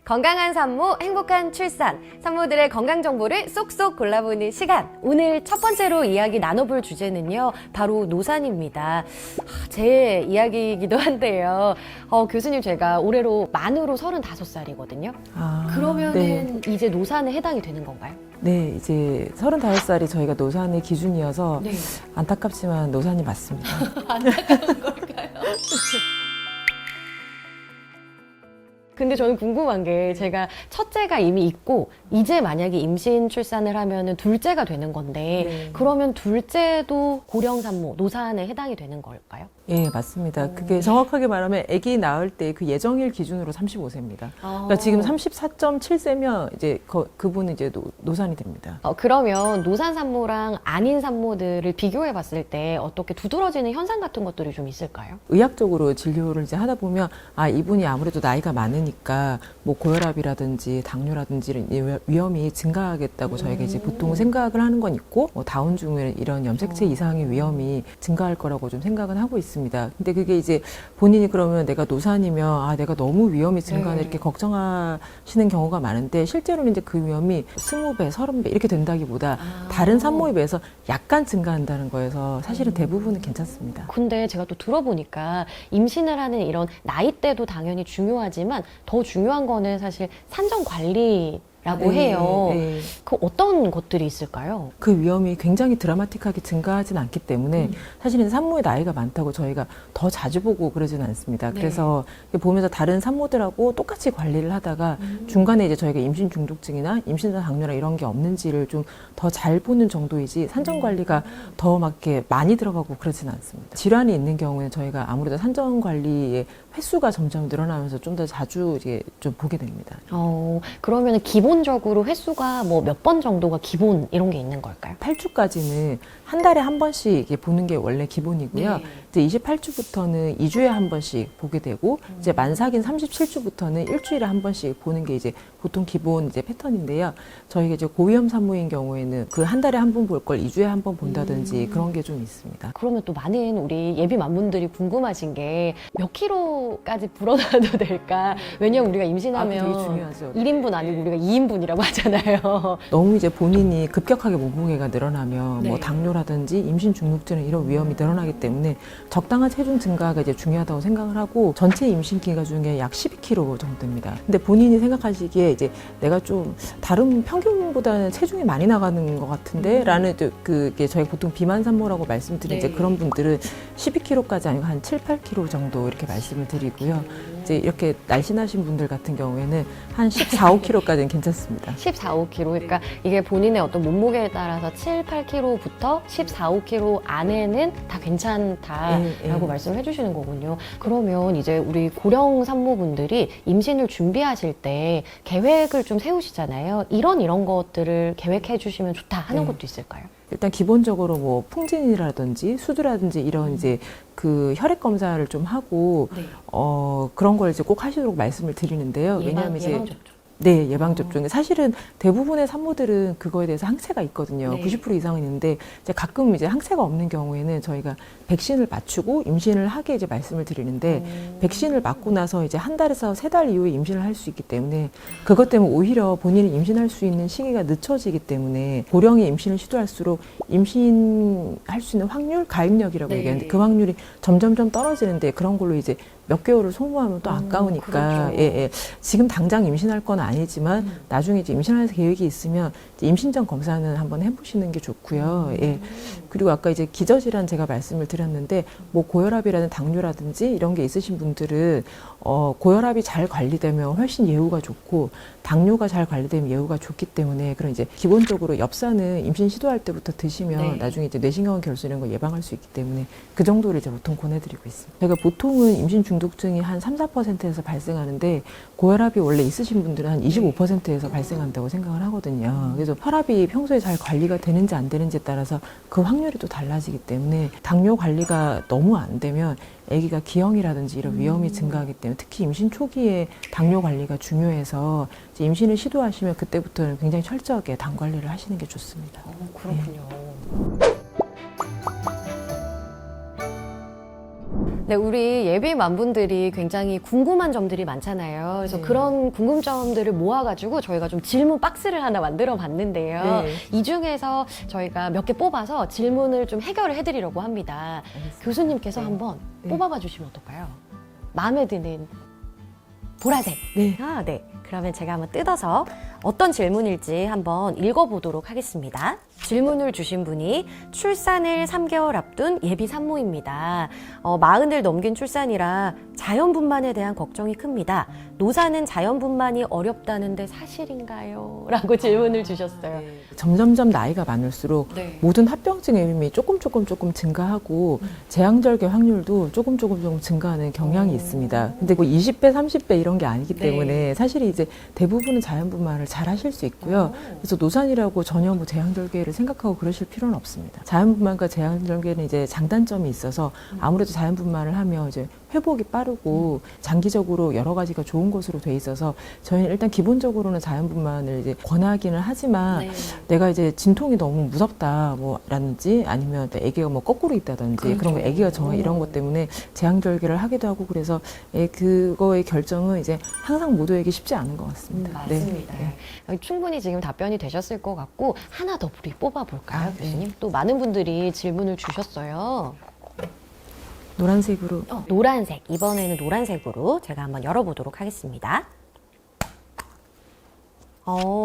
건강한 산모, 행복한 출산, 산모들의 건강 정보를 쏙쏙 골라보는 시간. 오늘 첫 번째로 이야기 나눠볼 주제는요, 바로 노산입니다. 제 이야기이기도 한데요. 교수님, 제가 올해로 만으로 35살이거든요. 그러면은 네. 이제 노산에 해당이 되는 건가요? 네, 이제 35살이 저희가 노산의 기준이어서 네. 안타깝지만 노산이 맞습니다. 안타까운 걸까요? 근데 저는 궁금한 게 제가 첫째가 이미 있고 이제 만약에 임신 출산을 하면은 둘째가 되는 건데 네. 그러면 둘째도 고령 산모, 노산에 해당이 되는 걸까요? 예, 맞습니다. 그게 정확하게 말하면 아기 낳을 때 그 예정일 기준으로 35세입니다. 그러니까 지금 34.7세면 이제 그분은 이제 노산이 됩니다. 그러면 노산 산모랑 아닌 산모들을 비교해 봤을 때 어떻게 두드러지는 현상 같은 것들이 좀 있을까요? 의학적으로 진료를 이제 하다 보면 이분이 아무래도 나이가 많으니까 뭐 고혈압이라든지 당뇨라든지 이런 위험이 증가하겠다고 저희가 이제 보통 생각을 하는 건 있고 뭐 다운증후군 이런 염색체 이상의 위험이 증가할 거라고 좀 생각은 하고 있습니다. 근데 그게 이제 본인이 그러면 내가 노산이면 내가 너무 위험이 증가하네 이렇게 걱정하시는 경우가 많은데 실제로는 이제 그 위험이 20배, 30배 이렇게 된다기보다 다른 산모에 비해서 약간 증가한다는 거여서 사실은 대부분은 괜찮습니다. 근데 제가 또 들어보니까 임신을 하는 이런 나이대도 당연히 중요하지만 더 중요한 거는 사실 산전 관리라고 해요. 네. 그 어떤 것들이 있을까요? 그 위험이 굉장히 드라마틱하게 증가하진 않기 때문에 사실은 산모의 나이가 많다고 저희가 더 자주 보고 그러지는 않습니다. 네. 그래서 보면서 다른 산모들하고 똑같이 관리를 하다가 중간에 이제 저희가 임신 중독증이나 임신 전 당뇨나 이런 게 없는지를 좀 더 잘 보는 정도이지 산전 관리가 더 막 이렇게 많이 들어가고 그러지는 않습니다. 질환이 있는 경우에는 저희가 아무래도 산전 관리의 횟수가 점점 늘어나면서 좀 더 자주 이제 좀 보게 됩니다. 그러면 기본적으로 횟수가 뭐 몇 번 정도가 기본 이런 게 있는 걸까요? 8주까지는 한 달에 한 번씩 이렇게 보는 게 원래 기본이고요. 네. 이제 28주부터는 2주에 한 번씩 보게 되고, 이제 만삭인 37주부터는 일주일에 한 번씩 보는 게 이제 보통 기본 이제 패턴인데요. 저희가 이제 고위험 산모인 경우에는 그 한 달에 한 번 볼 걸 2주에 한 번 본다든지 그런 게 좀 있습니다. 그러면 또 많은 우리 예비 맘분들이 궁금하신 게 몇 킬로까지 불어나도 될까? 왜냐면 우리가 임신하면 되게 중요하죠. 1인분 아니고 우리가 2인분이라고 하잖아요. 너무 이제 본인이 급격하게 몸무게가 늘어나면 네. 뭐 당뇨라든지 임신 중독증 이런 위험이 늘어나기 때문에 적당한 체중 증가가 이제 중요하다고 생각을 하고 전체 임신 기간 중에 약 12kg 정도입니다. 근데 본인이 생각하시기에 이제 내가 좀 다른 평균보다는 체중이 많이 나가는 것 같은데 라는 그게 저희가 보통 비만 산모라고 말씀드린 네. 이제 그런 분들은 12kg까지 아니고 한 7, 8kg 정도 이렇게 말씀을 드리고요. 이제 이렇게 날씬하신 분들 같은 경우에는 한 14, 5kg까지는 괜찮습니다. 14, 5kg. 그러니까 이게 본인의 어떤 몸무게에 따라서 7, 8kg부터 14, 5kg 안에는 다 괜찮다라고 말씀을 해주시는 거군요. 그러면 이제 우리 고령 산모분들이 임신을 준비하실 때 계획을 좀 세우시잖아요. 이런 것들을 계획해 주시면 좋다 하는 것도 있을까요? 일단 기본적으로 뭐 풍진이라든지 수두라든지 이런 이제 그 혈액 검사를 좀 하고 그런 걸 이제 꼭 하시도록 말씀을 드리는데요. 왜냐하면 이제 예방 접종이 사실은 대부분의 산모들은 그거에 대해서 항체가 있거든요. 네. 90% 이상은 있는데 이제 가끔 이제 항체가 없는 경우에는 저희가 백신을 맞추고 임신을 하게 이제 말씀을 드리는데 백신을 맞고 나서 이제 한 달에서 3달 이후에 임신을 할 수 있기 때문에 그것 때문에 오히려 본인이 임신할 수 있는 시기가 늦춰지기 때문에 고령의 임신을 시도할수록 임신할 수 있는 확률, 가입력이라고 얘기하는데 그 확률이 점점점 떨어지는데 그런 걸로 이제 몇 개월을 소모하면 또 아까우니까 그렇죠. 지금 당장 임신할 건 아니지만 나중에 이제 임신할 계획이 있으면 이제 임신 전 검사는 한번 해보시는 게 좋고요. 그리고 아까 이제 기저질환 제가 말씀을 드렸는데 뭐 고혈압이라든 당뇨라든지 이런 게 있으신 분들은 고혈압이 잘 관리되면 훨씬 예후가 좋고 당뇨가 잘 관리되면 예후가 좋기 때문에 그런 이제 기본적으로 엽산은 임신 시도할 때부터 드시면 나중에 이제 뇌신경衰 결손 이런 거 예방할 수 있기 때문에 그 정도를 이제 보통 권해드리고 있습니다. 저희가 보통은 임신 중독증이 한 3, 4%에서 발생하는데 고혈압이 원래 있으신 분들은 한 25%에서 발생한다고 생각을 하거든요. 그래서 혈압이 평소에 잘 관리가 되는지 안 되는지에 따라서 그 확률이 또 달라지기 때문에 당뇨 관리가 너무 안 되면 아기가 기형이라든지 이런 위험이 증가하기 때문에 특히 임신 초기에 당뇨 관리가 중요해서 이제 임신을 시도하시면 그때부터는 굉장히 철저하게 당 관리를 하시는 게 좋습니다. 그렇군요. 네, 우리 예비맘분들이 굉장히 궁금한 점들이 많잖아요. 그래서 네. 그런 궁금점들을 모아가지고 저희가 좀 질문 박스를 하나 만들어 봤는데요. 네. 이 중에서 저희가 몇 개 뽑아서 질문을 좀 해결을 해드리려고 합니다. 알겠습니다. 교수님께서 네. 한번 네. 뽑아봐 주시면 어떨까요? 마음에 드는 보라색. 네. 아, 네. 그러면 제가 한번 뜯어서 어떤 질문일지 한번 읽어보도록 하겠습니다. 질문을 주신 분이 출산을 3개월 앞둔 예비 산모입니다. 40을 넘긴 출산이라 자연분만에 대한 걱정이 큽니다. 노사는 자연분만이 어렵다는데 사실인가요? 라고 질문을 주셨어요. 점점점 나이가 많을수록 네. 모든 합병증의 위험이 조금 증가하고 재앙절개 확률도 조금 증가하는 경향이 있습니다. 근데 뭐 20배, 30배 이런 게 아니기 네. 때문에 사실 이제 대부분은 자연분만을 잘 하실 수 있고요. 그래서 노산이라고 전혀 뭐 재앙절개를 생각하고 그러실 필요는 없습니다. 자연분만과 재앙절개는 이제 장단점이 있어서 아무래도 자연분만을 하면 이제 회복이 빠르고 장기적으로 여러 가지가 좋은 것으로 돼 있어서 저희는 일단 기본적으로는 자연분만을 이제 권하기는 하지만 네. 내가 이제 진통이 너무 무섭다 뭐라든지 아니면 아기가 뭐 거꾸로 있다든지 그렇죠. 그런 거 아기가 정화 이런 것 때문에 재앙절개를 하기도 하고 그래서 그거의 결정은 이제 항상 모두에게 쉽지 않은 것 같습니다. 맞습니다. 네. 충분히 지금 답변이 되셨을 것 같고 하나 더 우리 뽑아볼까요, 아, 네. 교수님? 또 많은 분들이 질문을 주셨어요. 노란색으로 노란색, 이번에는 노란색으로 제가 한번 열어보도록 하겠습니다.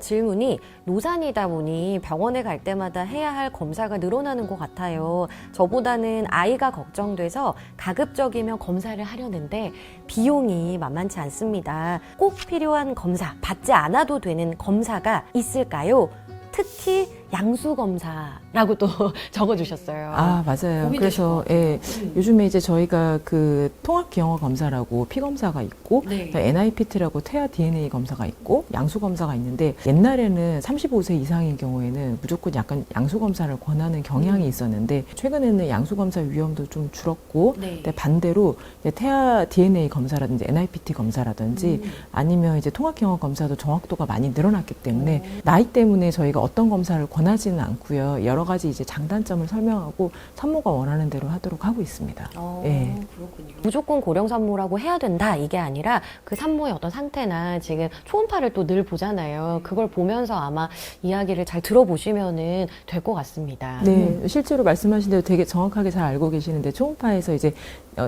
질문이 노산이다 보니 병원에 갈 때마다 해야 할 검사가 늘어나는 것 같아요. 저보다는 아이가 걱정돼서 가급적이면 검사를 하려는데 비용이 만만치 않습니다. 꼭 필요한 검사, 받지 않아도 되는 검사가 있을까요? 특히 양수검사라고 또 적어주셨어요. 아, 맞아요. 고민되실 그래서, 것 같아요. 예, 요즘에 이제 저희가 그 통합기형화 검사라고 피검사가 있고, 네. NIPT라고 태아 DNA 검사가 있고, 양수검사가 있는데, 옛날에는 35세 이상인 경우에는 무조건 약간 양수검사를 권하는 경향이 있었는데, 최근에는 양수검사 위험도 좀 줄었고, 네. 근데 반대로 이제 태아 DNA 검사라든지 NIPT 검사라든지 아니면 이제 통합기형화 검사도 정확도가 많이 늘어났기 때문에, 나이 때문에 저희가 어떤 검사를 권하지는 않고요. 여러 가지 이제 장단점을 설명하고 산모가 원하는 대로 하도록 하고 있습니다. 예. 그렇군요. 무조건 고령 산모라고 해야 된다 이게 아니라 그 산모의 어떤 상태나 지금 초음파를 또 늘 보잖아요. 그걸 보면서 아마 이야기를 잘 들어보시면은 될 것 같습니다. 네, 실제로 말씀하신 대로 되게 정확하게 잘 알고 계시는데 초음파에서 이제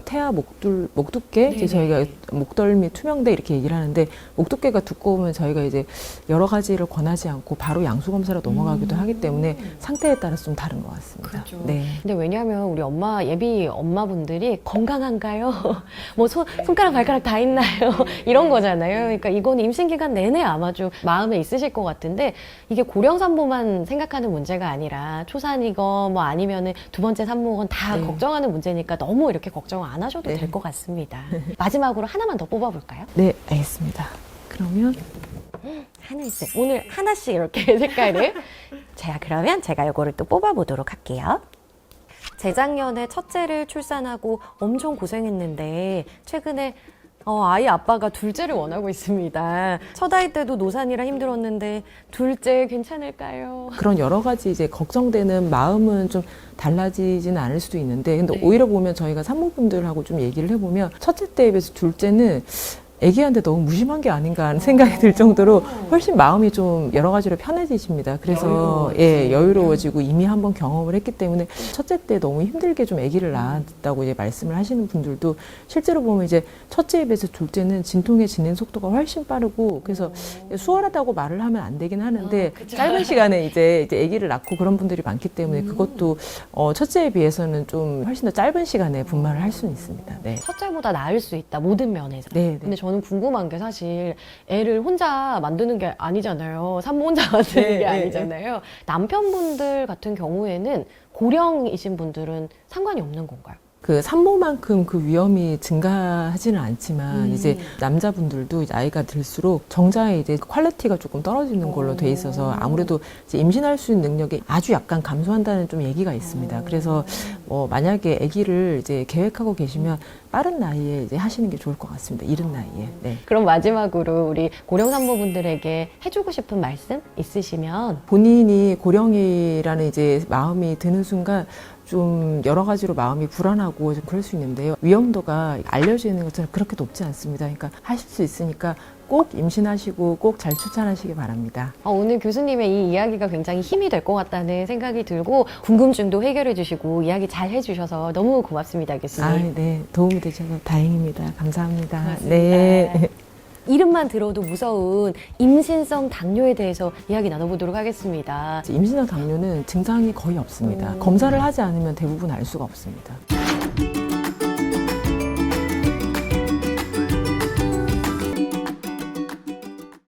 태아 목두께 이제 저희가 목덜미 투명대 이렇게 얘기를 하는데 목두께가 두꺼우면 저희가 이제 여러 가지를 권하지 않고 바로 양수 검사로 넘어가기도 하기 때문에 상태에 따라서 좀 다른 것 같습니다. 그렇죠. 네. 근데 왜냐하면 우리 예비 엄마분들이 건강한가요? 뭐 손가락 발가락 다 있나요? 이런 거잖아요. 그러니까 이건 임신 기간 내내 아마 좀 마음에 있으실 것 같은데 이게 고령 산모만 생각하는 문제가 아니라 초산이건 뭐 아니면은 두 번째 산모건 다 네. 걱정하는 문제니까 너무 이렇게 걱정 안 하셔도 네. 될 것 같습니다. 마지막으로 하나만 더 뽑아볼까요? 네, 알겠습니다. 그러면 하늘색. 오늘 하나씩 이렇게 색깔을. 자, 그러면 제가 이거를 또 뽑아보도록 할게요. 재작년에 첫째를 출산하고 엄청 고생했는데 최근에 아이 아빠가 둘째를 원하고 있습니다. 첫 아이 때도 노산이라 힘들었는데 둘째 괜찮을까요? 그런 여러 가지 이제 걱정되는 마음은 좀 달라지지는 않을 수도 있는데 근데 오히려 보면 저희가 산모분들하고 좀 얘기를 해보면 첫째 때에 비해서 둘째는 애기한테 너무 무심한 게 아닌가 하는 생각이 들 정도로 훨씬 마음이 좀 여러 가지로 편해지십니다. 그래서 여유로워지고 이미 한번 경험을 했기 때문에 첫째 때 너무 힘들게 좀 아기를 낳았다고 이제 말씀을 하시는 분들도 실제로 보면 이제 첫째에 비해서 둘째는 진통의 진행 속도가 훨씬 빠르고 그래서 수월하다고 말을 하면 안 되긴 하는데 짧은 시간에 이제 아기를 낳고 그런 분들이 많기 때문에 그것도 첫째에 비해서는 좀 훨씬 더 짧은 시간에 분만을 할 수는 있습니다. 네. 첫째보다 나을 수 있다, 모든 면에서. 네, 근데 저는 궁금한 게 사실 애를 혼자 만드는 게 아니잖아요. 산모 혼자 만드는 게 아니잖아요. 남편분들 같은 경우에는 고령이신 분들은 상관이 없는 건가요? 그 산모만큼 그 위험이 증가하지는 않지만 이제 남자분들도 이제 아이가 들수록 정자의 이제 퀄리티가 조금 떨어지는 걸로 돼 있어서 아무래도 이제 임신할 수 있는 능력이 아주 약간 감소한다는 좀 얘기가 있습니다. 그래서 뭐 만약에 아기를 이제 계획하고 계시면 빠른 나이에 이제 하시는 게 좋을 것 같습니다. 이른 나이에. 네. 그럼 마지막으로 우리 고령 산모분들에게 해주고 싶은 말씀 있으시면 본인이 고령이라는 이제 마음이 드는 순간 좀 여러 가지로 마음이 불안하고 좀 그럴 수 있는데요. 위험도가 알려져 있는 것처럼 그렇게 높지 않습니다. 그러니까 하실 수 있으니까 꼭 임신하시고 꼭 잘 출산하시기 바랍니다. 오늘 교수님의 이 이야기가 굉장히 힘이 될 것 같다는 생각이 들고 궁금증도 해결해 주시고 이야기 잘 해주셔서 너무 고맙습니다, 교수님. 네. 도움이 되셔서 다행입니다. 감사합니다. 고맙습니다. 네. 이름만 들어도 무서운 임신성 당뇨에 대해서 이야기 나눠보도록 하겠습니다. 임신한 당뇨는 증상이 거의 없습니다. 검사를 하지 않으면 대부분 알 수가 없습니다.